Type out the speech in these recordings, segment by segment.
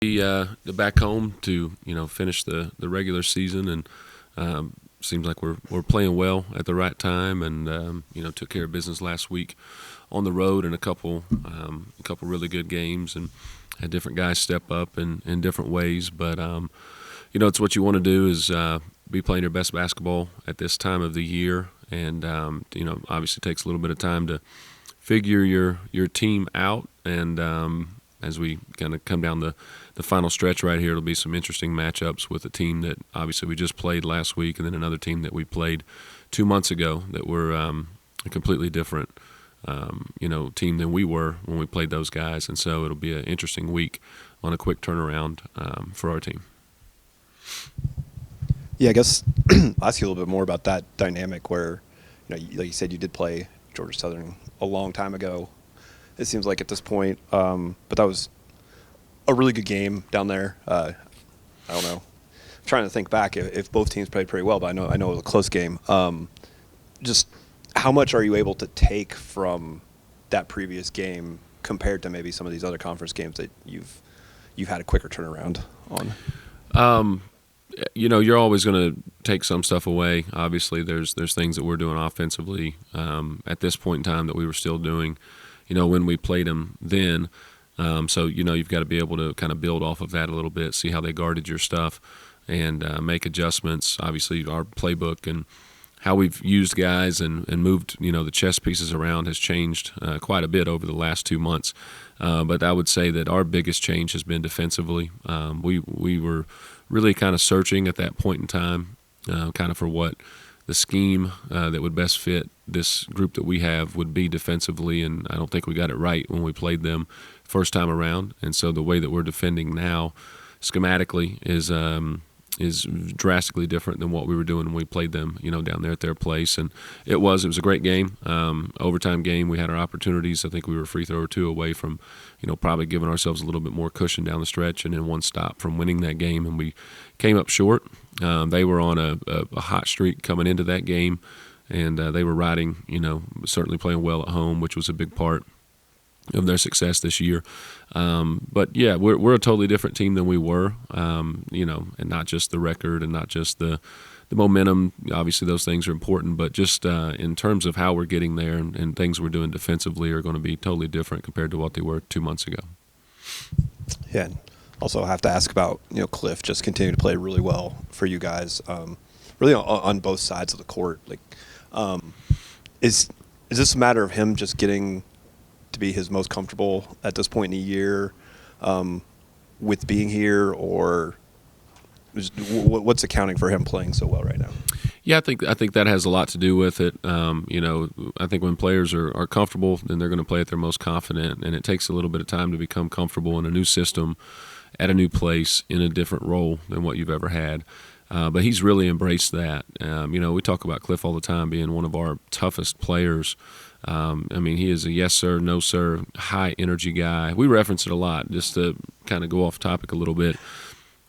The back home to finish the regular season, and seems like we're playing well at the right time, and took care of business last week on the road in a couple really good games, and had different guys step up in different ways. But it's what you want to do is be playing your best basketball at this time of the year, and obviously takes a little bit of time to figure your team out, and as we kind of come down the final stretch right here, it'll be some interesting matchups with a team that obviously we just played last week, and then another team that we played 2 months ago that were a completely different team than we were when we played those guys. And so it'll be an interesting week on a quick turnaround for our team. Yeah, I guess I'll ask you a little bit more about that dynamic where, like you said, you did play Georgia Southern a long time ago. It seems like at this point, but that was a really good game down there. I don't know. I'm trying to think back if both teams played pretty well, but I know it was a close game. Just how much are you able to take from that previous game compared to maybe some of these other conference games that you've had a quicker turnaround on? You're always going to take some stuff away. Obviously, there's things that we're doing offensively at this point in time that we were still doing, when we played them then. So you've got to be able to kind of build off of that a little bit, see how they guarded your stuff, and make adjustments. Obviously, our playbook and how we've used guys and moved the chess pieces around has changed quite a bit over the last 2 months. But I would say that our biggest change has been defensively. We were really kind of searching at that point in time, kind of for what the scheme that would best fit this group that we have would be defensively, and I don't think we got it right when we played them first time around. And so the way that we're defending now schematically is drastically different than what we were doing when we played them, down there at their place. And it was a great game, overtime game. We had our opportunities. I think we were a free throw or two away from, probably giving ourselves a little bit more cushion down the stretch, and then one stop from winning that game, and we came up short. They were on a hot streak coming into that game, and they were riding, certainly playing well at home, which was a big part of their success this year. But yeah, we're a totally different team than we were, and not just the record and not just the momentum. Obviously those things are important, but just in terms of how we're getting there and things we're doing defensively are going to be totally different compared to what they were 2 months ago. Yeah. And also I have to ask about, Cliff just continuing to play really well for you guys, really on both sides of the court. Like, is this a matter of him just getting to be his most comfortable at this point in the year with being here, or what's accounting for him playing so well right now? Yeah, I think that has a lot to do with it. I think when players are comfortable, then they're going to play at their most confident, and it takes a little bit of time to become comfortable in a new system, at a new place, in a different role than what you've ever had. But he's really embraced that. We talk about Cliff all the time being one of our toughest players. He is a yes sir, no sir, high energy guy. We reference it a lot, just to kind of go off topic a little bit.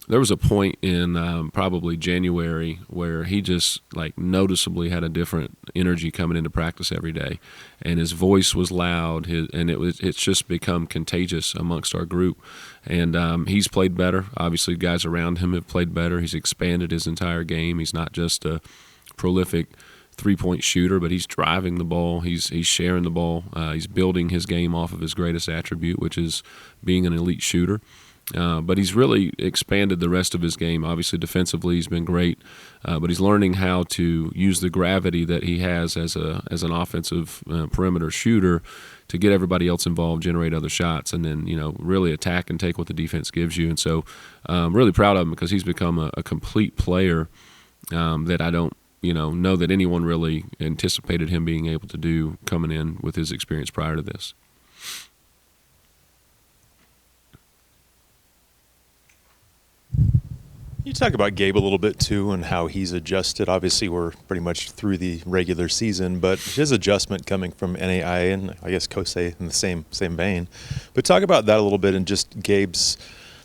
There was a point in probably January where he just noticeably had a different energy coming into practice every day, and his voice was loud, and it's just become contagious amongst our group. And he's played better. Obviously, guys around him have played better. He's expanded his entire game. He's not just a prolific three-point shooter, but he's driving the ball. He's sharing the ball. He's building his game off of his greatest attribute, which is being an elite shooter. But he's really expanded the rest of his game. Obviously, defensively, he's been great, but he's learning how to use the gravity that he has as an offensive perimeter shooter to get everybody else involved, generate other shots, and then really attack and take what the defense gives you. And so, I'm really proud of him because he's become a complete player that I don't know that anyone really anticipated him being able to do coming in with his experience prior to this. You talk about Gabe a little bit too and how he's adjusted. Obviously, we're pretty much through the regular season, but his adjustment coming from NAI and I guess COSE in the same vein. But talk about that a little bit and just Gabe's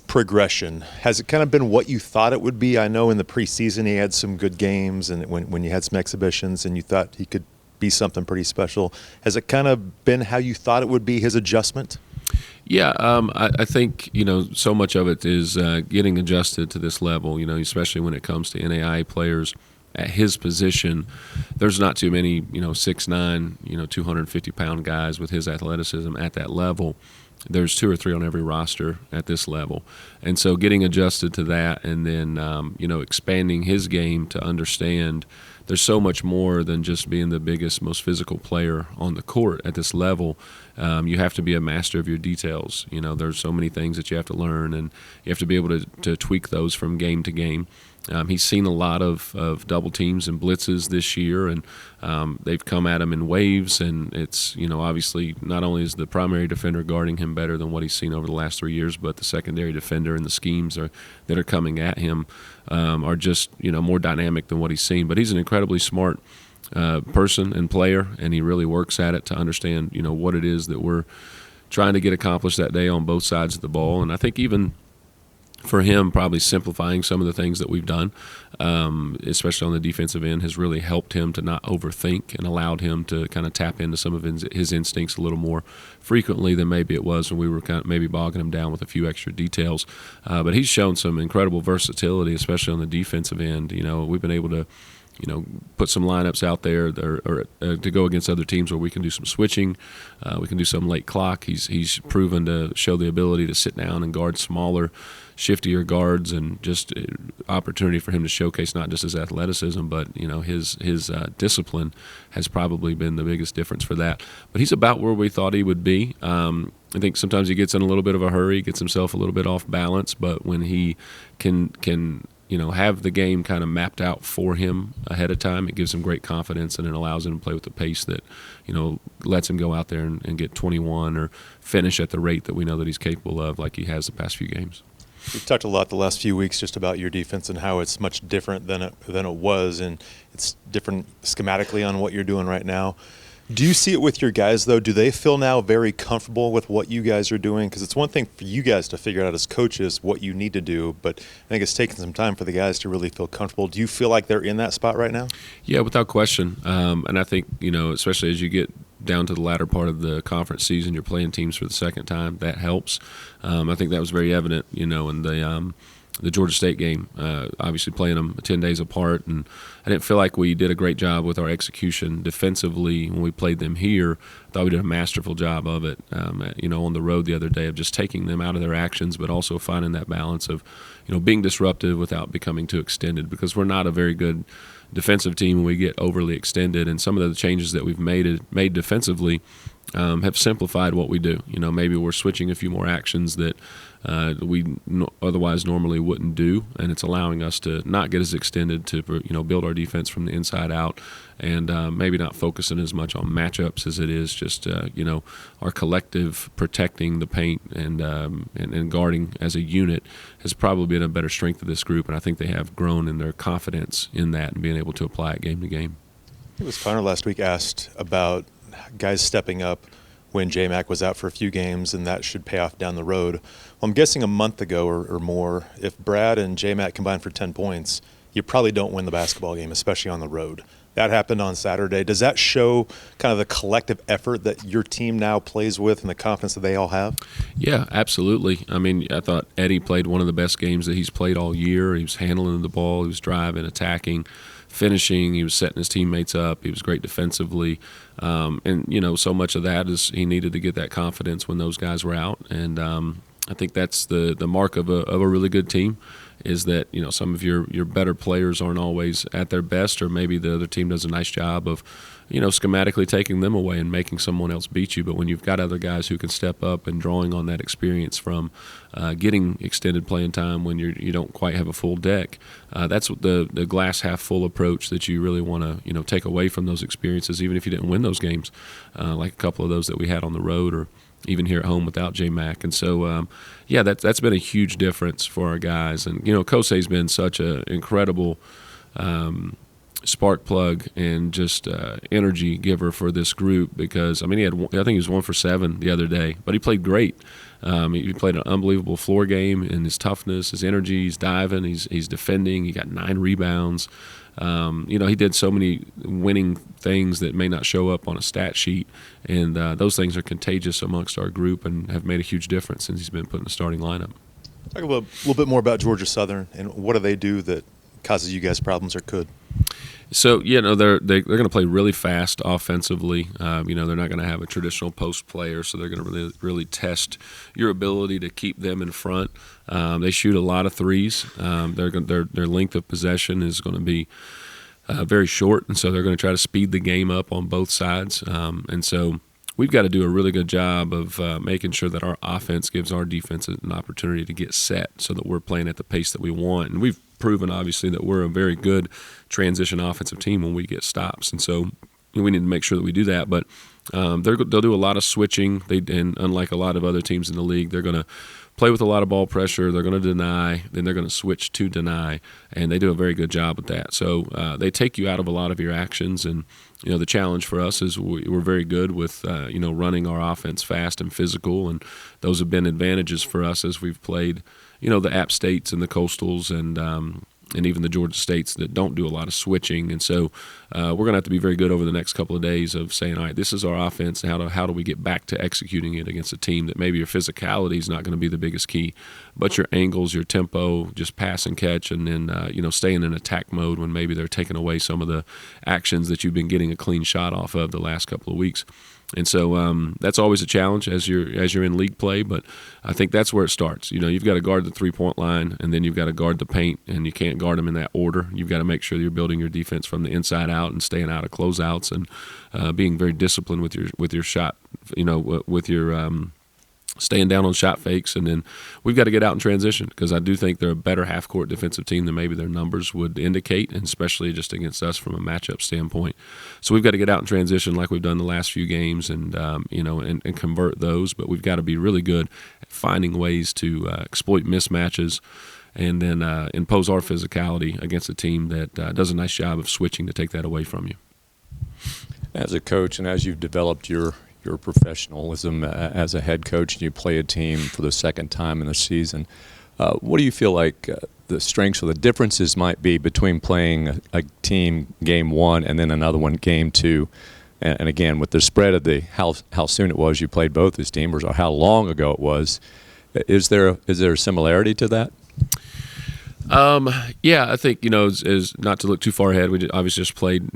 progression. Has it kind of been what you thought it would be? I know in the preseason he had some good games, and when you had some exhibitions and you thought he could be something pretty special. Has it kind of been how you thought it would be, his adjustment? Yeah, I think so much of it is getting adjusted to this level. Especially when it comes to NAIA players at his position. There's not too many 6'9", 250-pound guys with his athleticism at that level. There's 2 or 3 on every roster at this level, and so getting adjusted to that, and then expanding his game to understand there's so much more than just being the biggest, most physical player on the court at this level. You have to be a master of your details. There's so many things that you have to learn, and you have to be able to tweak those from game to game. He's seen a lot of double teams and blitzes this year, and they've come at him in waves. And it's obviously not only is the primary defender guarding him better than what he's seen over the last 3 years, but the secondary defender and the schemes that are coming at him are just more dynamic than what he's seen. But he's an incredibly smart person and player, and he really works at it to understand what it is that we're trying to get accomplished that day on both sides of the ball. And I think even for him, probably simplifying some of the things that we've done, especially on the defensive end, has really helped him to not overthink and allowed him to kind of tap into some of his instincts a little more frequently than maybe it was when we were kind of maybe bogging him down with a few extra details. But he's shown some incredible versatility, especially on the defensive end. We've been able to put some lineups out there to go against other teams where we can do some switching. We can do some late clock. He's proven to show the ability to sit down and guard smaller, shiftier guards, and just opportunity for him to showcase not just his athleticism, but his discipline has probably been the biggest difference for that. But he's about where we thought he would be. I think sometimes he gets in a little bit of a hurry, gets himself a little bit off balance, but when he can have the game kind of mapped out for him ahead of time, it gives him great confidence, and it allows him to play with the pace that, lets him go out there and get 21 or finish at the rate that we know that he's capable of, like he has the past few games. We've talked a lot the last few weeks just about your defense and how it's much different than it was, and it's different schematically on what you're doing right now. Do you see it with your guys, though? Do they feel now very comfortable with what you guys are doing? Because it's one thing for you guys to figure out as coaches what you need to do, but I think it's taken some time for the guys to really feel comfortable. Do you feel like they're in that spot right now? Yeah, without question. And I think, especially as you get down to the latter part of the conference season, you're playing teams for the second time. That helps. I think that was very evident, in the Georgia State game, obviously playing them 10 days apart. And I didn't feel like we did a great job with our execution defensively when we played them here. I thought we did a masterful job of it, on the road the other day, of just taking them out of their actions, but also finding that balance of, being disruptive without becoming too extended, because we're not a very good defensive team when we get overly extended. And some of the changes that we've made defensively have simplified what we do. Maybe we're switching a few more actions that we otherwise normally wouldn't do, and it's allowing us to not get as extended, to build our defense from the inside out, and maybe not focusing as much on matchups as it is just our collective protecting the paint and guarding as a unit has probably been a better strength of this group, and I think they have grown in their confidence in that and being able to apply it game to game. It was Connor last week asked about guys stepping up when J-Mac was out for a few games, and that should pay off down the road. Well, I'm guessing a month ago or more, if Brad and J-Mac combined for 10 points, you probably don't win the basketball game, especially on the road. That happened on Saturday. Does that show kind of the collective effort that your team now plays with and the confidence that they all have? Yeah, absolutely. I mean, I thought Eddie played one of the best games that he's played all year. He was handling the ball. He was driving, attacking, finishing. He was setting his teammates up. He was great defensively. And so much of that is he needed to get that confidence when those guys were out. And I think that's the mark of a really good team, is that some of your better players aren't always at their best, or maybe the other team does a nice job of schematically taking them away and making someone else beat you. But when you've got other guys who can step up and drawing on that experience from getting extended playing time when you don't quite have a full deck, that's what the glass half full approach that you really want to take away from those experiences, even if you didn't win those games, like a couple of those that we had on the road, or even here at home without J-Mac. And so, that's been a huge difference for our guys. And, Kosei's been such an incredible spark plug and just energy giver for this group because, I think he was 1 for 7 the other day, but he played great. He played an unbelievable floor game in his toughness, his energy. He's diving, he's defending. He got 9 rebounds. He did so many winning things that may not show up on a stat sheet, and those things are contagious amongst our group and have made a huge difference since he's been put in the starting lineup. Talk a little bit more about Georgia Southern and what do they do that causes you guys problems or could? So, they're going to play really fast offensively. They're not going to have a traditional post player, so they're going to really test your ability to keep them in front. They shoot a lot of threes. Their length of possession is going to be very short, and so they're going to try to speed the game up on both sides. And so we've got to do a really good job of making sure that our offense gives our defense an opportunity to get set so that we're playing at the pace that we want. And we've proven, obviously, that we're a very good transition offensive team when we get stops. And so we need to make sure that we do that. But they'll do a lot of switching. And unlike a lot of other teams in the league, they're going to play with a lot of ball pressure. They're going to deny. Then they're going to switch to deny. And they do a very good job with that. So they take you out of a lot of your actions. And the challenge for us is we're very good with running our offense fast and physical. And those have been advantages for us as we've played the App States and the Coastals and even the Georgia States that don't do a lot of switching. And so we're going to have to be very good over the next couple of days of saying, all right, this is our offense. How do we get back to executing it against a team that maybe your physicality is not going to be the biggest key, but your angles, your tempo, just pass and catch, and then staying in attack mode when maybe they're taking away some of the actions that you've been getting a clean shot off of the last couple of weeks. And so that's always a challenge as you're in league play, but I think that's where it starts. You've got to guard the three-point line, and then you've got to guard the paint, and you can't guard them in that order. You've got to make sure you're building your defense from the inside out and staying out of closeouts and being very disciplined with your shot, with your staying down on shot fakes. And then we've got to get out in transition because I do think they're a better half-court defensive team than maybe their numbers would indicate, and especially just against us from a matchup standpoint. So we've got to get out in transition like we've done the last few games and convert those. But we've got to be really good at finding ways to exploit mismatches and then impose our physicality against a team that does a nice job of switching to take that away from you. As a coach and as you've developed your professionalism as a head coach and you play a team for the second time in the season, what do you feel like the strengths or the differences might be between playing a team game one and then another one game two? And again, with the spread of how soon it was you played both these teams or how long ago it was, is there a similarity to that? Yeah, I think, is not to look too far ahead. We obviously just played,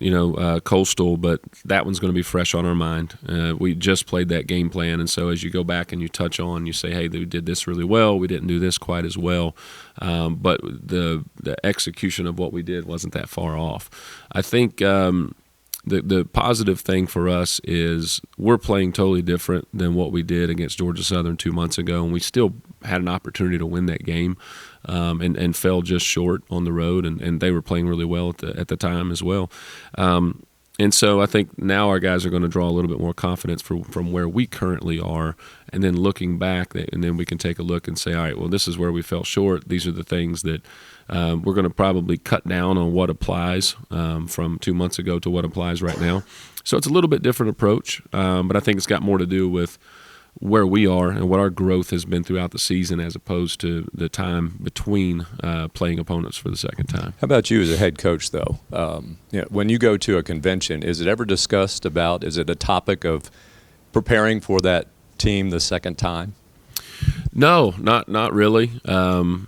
Coastal, but that one's going to be fresh on our mind. We just played that game plan, and so as you go back and you touch on, you say, hey, we did this really well. We didn't do this quite as well, but the execution of what we did wasn't that far off. I think the positive thing for us is we're playing totally different than what we did against Georgia Southern 2 months ago, and we still had an opportunity to win that game. And fell just short on the road, and they were playing really well at the time as well. And so I think now our guys are going to draw a little bit more confidence from where we currently are, and then looking back, and then we can take a look and say, all right, well, this is where we fell short. These are the things that we're going to probably cut down on what applies from 2 months ago to what applies right now. So it's a little bit different approach, but I think it's got more to do with where we are and what our growth has been throughout the season as opposed to the time between playing opponents for the second time. How about you as a head coach, though? When you go to a convention, is it ever discussed about, is it a topic of preparing for that team the second time? No, not really.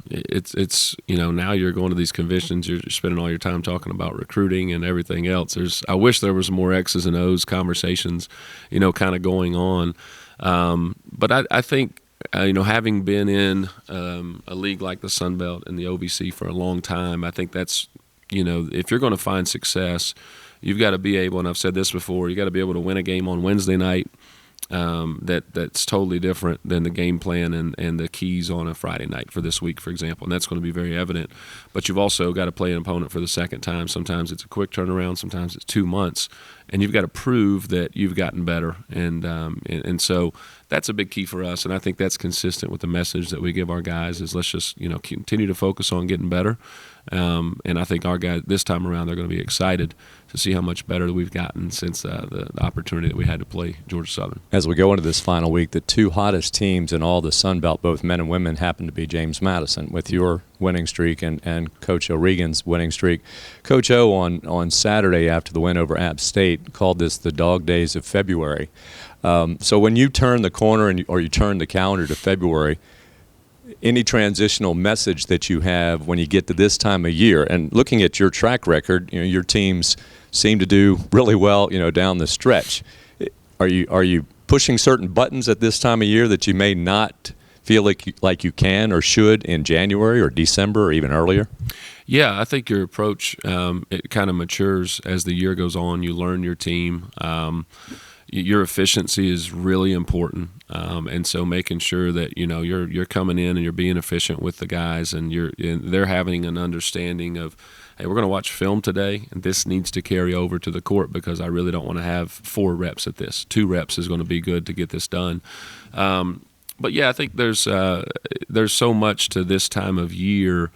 It's now you're going to these conventions, you're spending all your time talking about recruiting and everything else. I wish there was more X's and O's conversations, kind of going on. But I think, having been in a league like the Sun Belt and the OVC for a long time, I think that's, if you're going to find success, you've got to be able, and I've said this before, you got to be able to win a game on Wednesday night that's totally different than the game plan and the keys on a Friday night for this week, for example, and that's going to be very evident. But you've also got to play an opponent for the second time. Sometimes it's a quick turnaround, sometimes it's 2 months, and you've got to prove that you've gotten better. And so that's a big key for us, and I think that's consistent with the message that we give our guys is let's just continue to focus on getting better. And I think our guys this time around they're going to be excited to see how much better we've gotten since the opportunity that we had to play Georgia Southern. As we go into this final week, the two hottest teams in all the Sun Belt, both men and women, happen to be James Madison with your winning streak and Coach O'Regan's winning streak. Coach O on Saturday after the win over App State called this the dog days of February. So when you turn the corner or you turn the calendar to February, any transitional message that you have when you get to this time of year, and looking at your track record, your teams seem to do really well, down the stretch. Are you pushing certain buttons at this time of year that you may not feel like you can or should in January or December or even earlier? Yeah, I think your approach it kind of matures as the year goes on. You learn your team. Your efficiency is really important, and so making sure that you're coming in and you're being efficient with the guys, and they're having an understanding of, hey, we're going to watch film today, and this needs to carry over to the court because I really don't want to have 4 reps at this. 2 reps is going to be good to get this done. But yeah, I think there's so much to this time of year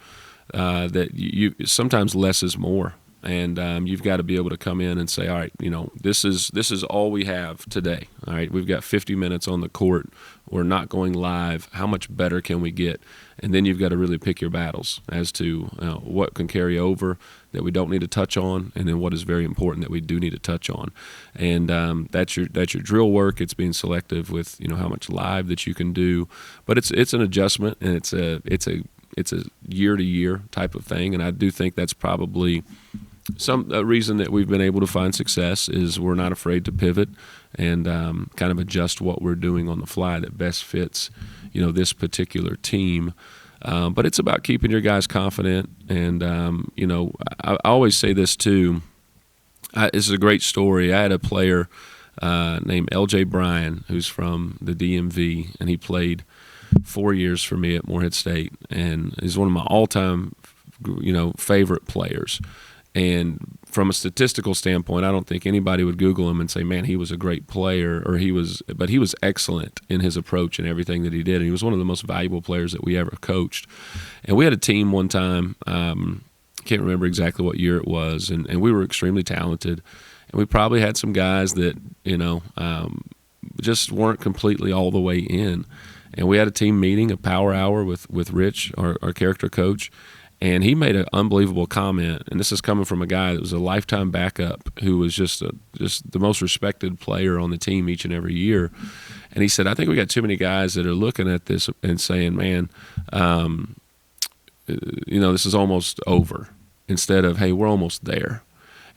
that you sometimes less is more. And you've got to be able to come in and say, all right, this is all we have today. All right, we've got 50 minutes on the court. We're not going live. How much better can we get? And then you've got to really pick your battles as to what can carry over that we don't need to touch on, and then what is very important that we do need to touch on. And that's your drill work. It's being selective with how much live that you can do, but it's an adjustment, and it's a year-to-year type of thing. And I do think that's probably a reason that we've been able to find success is we're not afraid to pivot and kind of adjust what we're doing on the fly that best fits, this particular team. But it's about keeping your guys confident. And, I always say this too. This is a great story. I had a player named L.J. Bryan who's from the DMV, and he played 4 years for me at Morehead State, and he's one of my all-time, favorite players. And from a statistical standpoint, I don't think anybody would Google him and say, man, he was a great player, but he was excellent in his approach and everything that he did. And he was one of the most valuable players that we ever coached. And we had a team one time, can't remember exactly what year it was, and we were extremely talented. And we probably had some guys that, just weren't completely all the way in. And we had a team meeting, a power hour with Rich, our character coach, and he made an unbelievable comment. And this is coming from a guy that was a lifetime backup who was just the most respected player on the team each and every year. And he said, I think we got too many guys that are looking at this and saying, man, this is almost over, instead of, hey, we're almost there.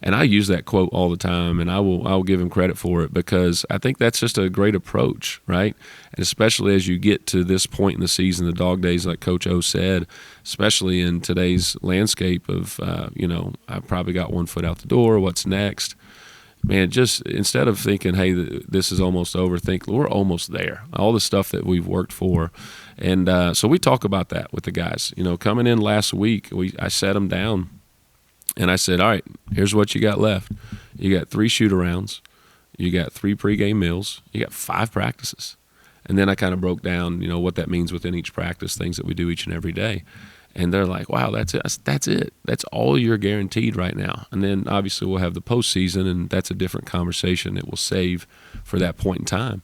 And I use that quote all the time, and I will give him credit for it, because I think that's just a great approach, right? And especially as you get to this point in the season, the dog days, like Coach O said, especially in today's landscape of, I've probably got one foot out the door, what's next? Man, just instead of thinking, hey, this is almost over, think we're almost there. All the stuff that we've worked for. And so we talk about that with the guys. Coming in last week, I sat them down. And I said, all right, here's what you got left. You got 3 shoot-arounds. You got 3 pregame meals. You got 5 practices. And then I kind of broke down, what that means within each practice, things that we do each and every day. And they're like, wow, that's it. That's it. That's all you're guaranteed right now. And then obviously we'll have the postseason, and that's a different conversation that we'll save for that point in time.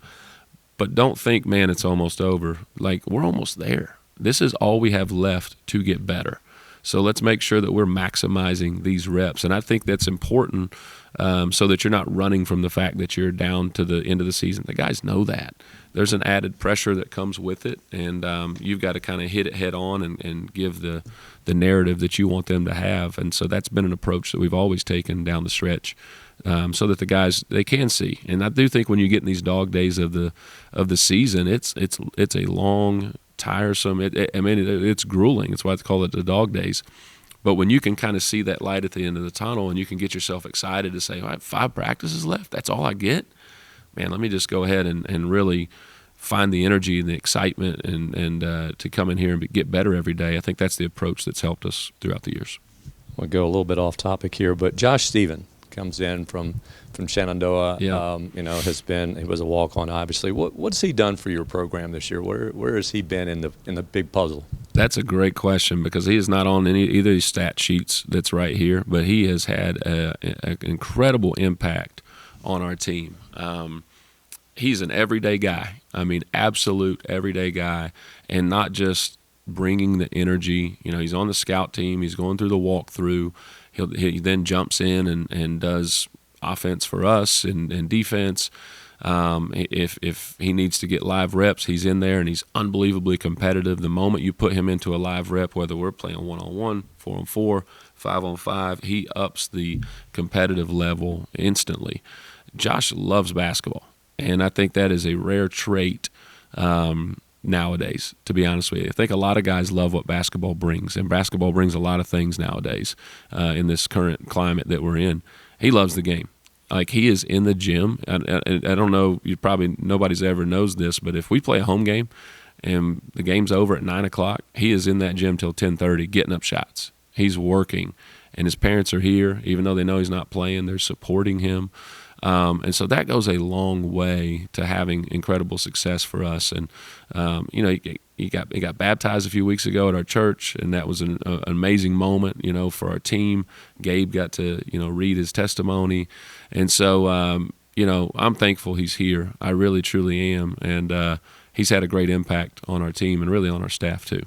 But don't think, man, it's almost over. Like, we're almost there. This is all we have left to get better. So let's make sure that we're maximizing these reps. And I think that's important so that you're not running from the fact that you're down to the end of the season. The guys know that. There's an added pressure that comes with it, and you've got to kind of hit it head on and give the narrative that you want them to have. And so that's been an approach that we've always taken down the stretch, so that the guys, they can see. And I do think when you get in these dog days of the season, it's a long, tiresome. It's grueling. That's why it's called the dog days. But when you can kind of see that light at the end of the tunnel, and you can get yourself excited to say, all right, 5 practices left, that's all I get, man, let me just go ahead and really find the energy and the excitement and to come in here and get better every day. I think that's the approach that's helped us throughout the years. We'll go a little bit off topic here, but Josh Stephen comes in from Shenandoah. Yeah. He was a walk-on, obviously. What's he done for your program this year? Where has he been in the big puzzle? That's a great question because he is not on either of these stat sheets that's right here, but he has had an incredible impact on our team. He's an everyday guy. I mean, absolute everyday guy, and not just bringing the energy. He's on the scout team. He's going through the walkthrough. He then jumps in and does offense for us and defense. If he needs to get live reps, he's in there, and he's unbelievably competitive. The moment you put him into a live rep, whether we're playing 1-on-1, 4-on-4, 5-on-5, he ups the competitive level instantly. Josh loves basketball, and I think that is a rare trait nowadays, to be honest with you. I think a lot of guys love what basketball brings, and basketball brings a lot of things nowadays in this current climate that we're in. He loves the game. Like, he is in the gym. I don't know, nobody's ever knows this, but if we play a home game and the game's over at 9 o'clock, he is in that gym till 10:30 getting up shots. He's working, and his parents are here. Even though they know he's not playing, they're supporting him. And so that goes a long way to having incredible success for us. And, he got baptized a few weeks ago at our church, and that was an amazing moment, for our team. Gabe got to, read his testimony. And so, I'm thankful he's here. I really, truly am. And he's had a great impact on our team and really on our staff too.